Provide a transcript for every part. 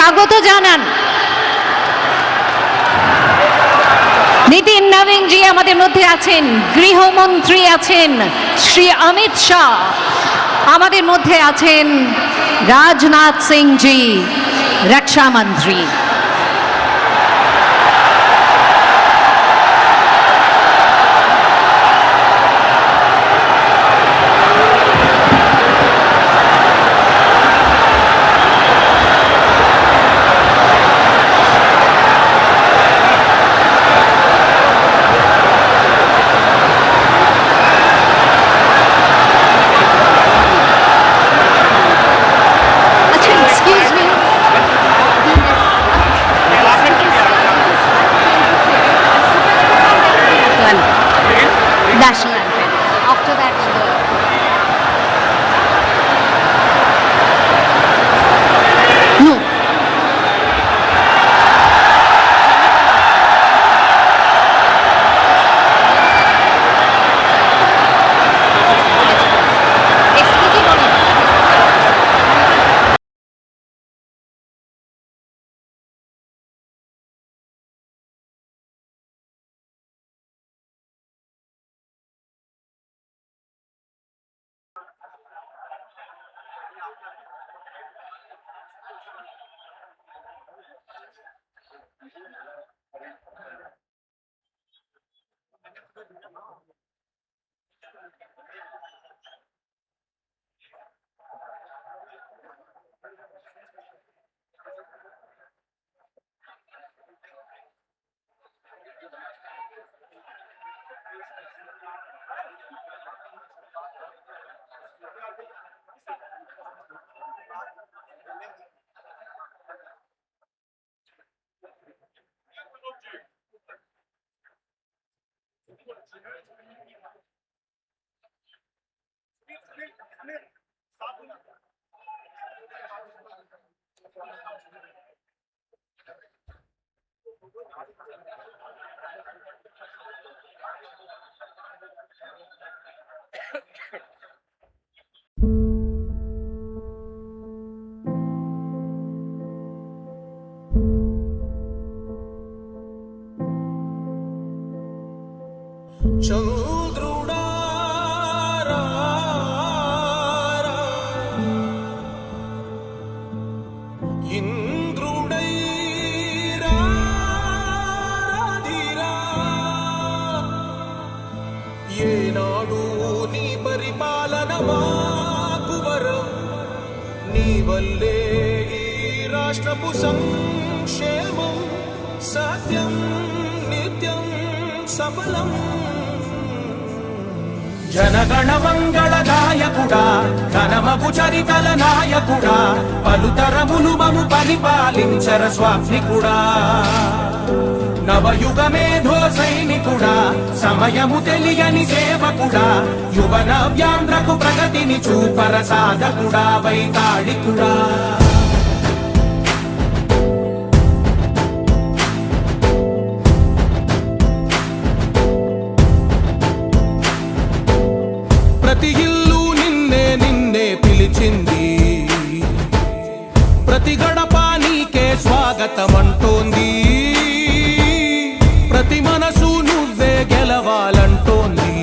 স্বাগত জানান। নিতিন নবীন জি আমাদের মধ্যে আছেন, গৃহমন্ত্রী আছেন শ্রী অমিত শাহ, আমাদের মধ্যে আছেন রাজনাথ সিং জি, রক্ষা মন্ত্রী। National anthem. After that, no. రాష్ట్రపు సంక్షేమం సత్యం నిత్యం సఫలం. జనగణ మంగళ నాయకుడా, ఘనమగు చరితల నాయకుడా, పలుతరములు మము పరిపాలించర స్వామికుడా. నవయుగ మేధో సైనికుడా, సమయము తెలియని సేవకుడా, యువన వ్యాంధ్రకు ప్రగతిని చూపర సాధకుడా, వైతాళికుడా. ప్రతి ఇల్లు నిన్నే నిన్నే పిలిచింది, ప్రతి గడప నీకే స్వాగతమంటోంది, ప్రతి మనసు నువ్వే గెలవాలంటోంది.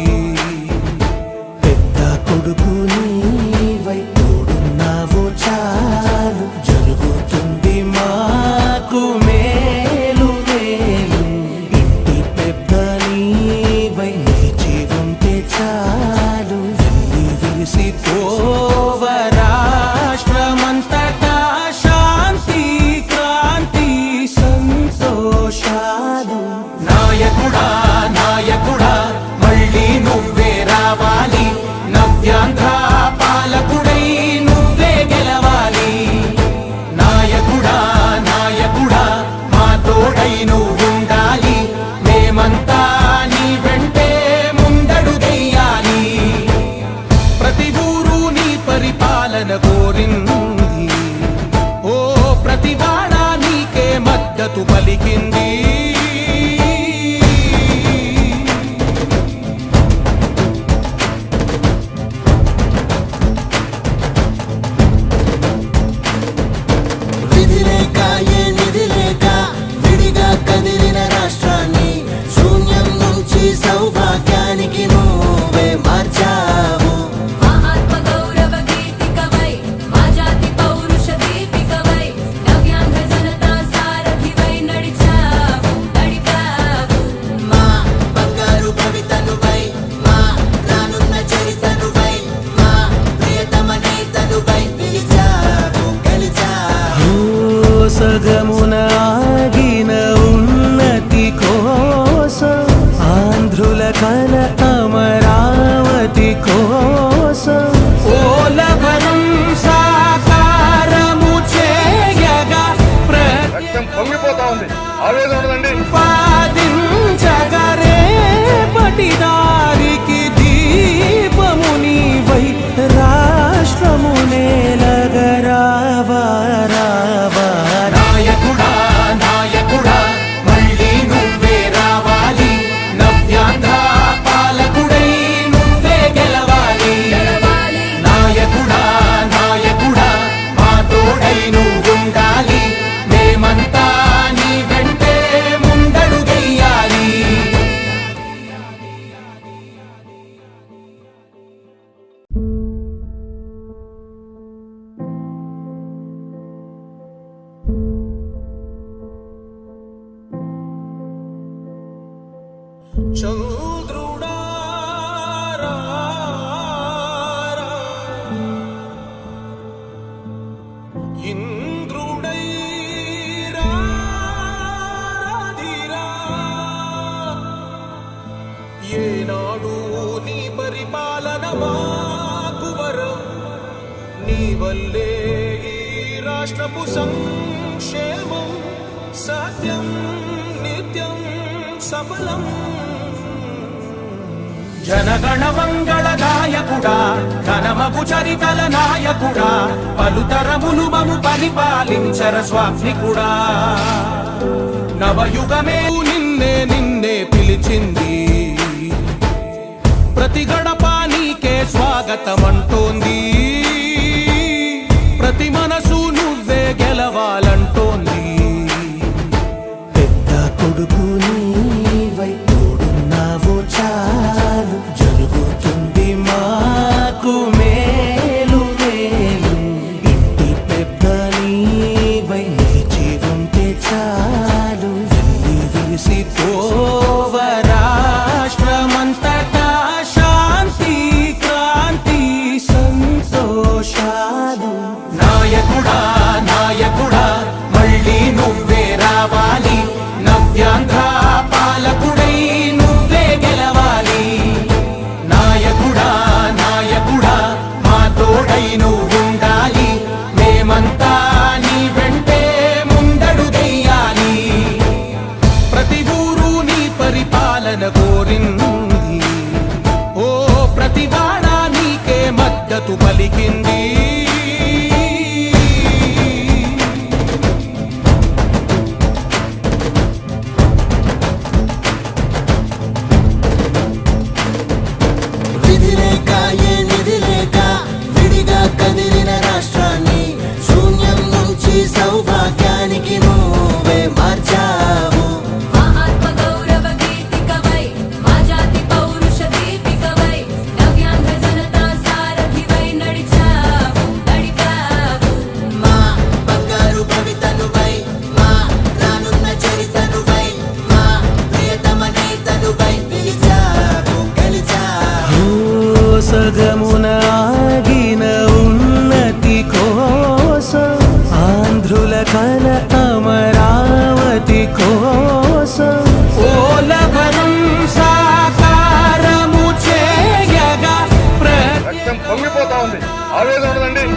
పెద్ద కొడుకు నీవై తోడున్నావు చాలు, జరుగుతుంది మాకు మేలు మేలు. ఇంటి పెద్ద నీవై నిలిచి ఉంటే చాలు, వెళ్ళి విరిసిపోవ రాష్ట్రమంతటా శాంతి క్రాంతి సంతోషాలు. నాయకుడా నాయకుడా మళ్ళీ నువ్వే రావాలి, నవ్యాంధ్ర పాలకుడై నువ్వే గెలవాలి. నాయకుడా నాయకుడా మా తోడై నువ్వుండాలి, మేమంతా నీ వెంటే ముందడుగెయ్యాలి. ప్రతి ఊరు నీ పరిపాలన కోరింది, ఓ ప్రతి వాడ నీకే మద్దతు పలికింది. విధిలేక నీ వల్లే ఈ రాష్ట్రపు సంక్షేమం సత్యం నిత్యం సఫలం. జనగణ మంగళ నాయకుడా, ఘనమగు చరితల నాయకుడా, పలుతరములు మము పరిపాలించర స్వామికుడా. నవయుగమే నిన్నే నిన్నే పిలిచింది, ప్రతి గడప నీకే స్వాగతమంటోంది, ప్రతి మనసు నువ్వే గెలవాలంటోంది. పెద్ద కొడుకు నీవై తోడున్నావు చాలు, జరుగుతుంది మాకు మేలు మేలు. ఇంటి పెద్ద నీవై నిలిచి ఉంటే చాలు, వెళ్ళి విరిసి పోవ రాష్ట్రమంతటా శాంతి క్రాంతి సంతోషాలు. నాయకుడా నాయకుడా మళ్ళీ నువ్వే రావాలి, నవ్యాంధ్ర పాలకుడై నువ్వే గెలవాలి. నాయకుడా నాయకుడా మా తోడై నువ్వుండాలి, మేమంతా నీ వెంటే ముందడుగెయ్యాలి. ప్రతి ఊరు నీ పరిపాలన కోరింది, ఓ ప్రతి వాడ నీకే మద్దతు పలికింది. విధి లేక ఏ నిధి లేక విడిగా కదిలిన రాష్ట్రాన్ని శూన్యం నుంచి సౌభాగ్యానికి నువ్వే మార్చావు. ఆత్మ గౌరవ గీతికవై, మా జాతి పౌరుష దీపికవై, నవ్యాంధ్ర జనతా సారథివై నడిచావు నడిపావు. మా బంగారు భవితనువై, మా రానున్న చరితనువై, మా ప్రియతమ నేతనువై పిలిచావు గెలిచావు. సగమున ఆగిన ఉన్నతి కోసం, ఆంధ్రుల కల అమరావతి కోసం, ఓలవరం సాకారము చేయగా రక్తం పొంగిపోతా ఉంది, ఆవేదన ఉందండి.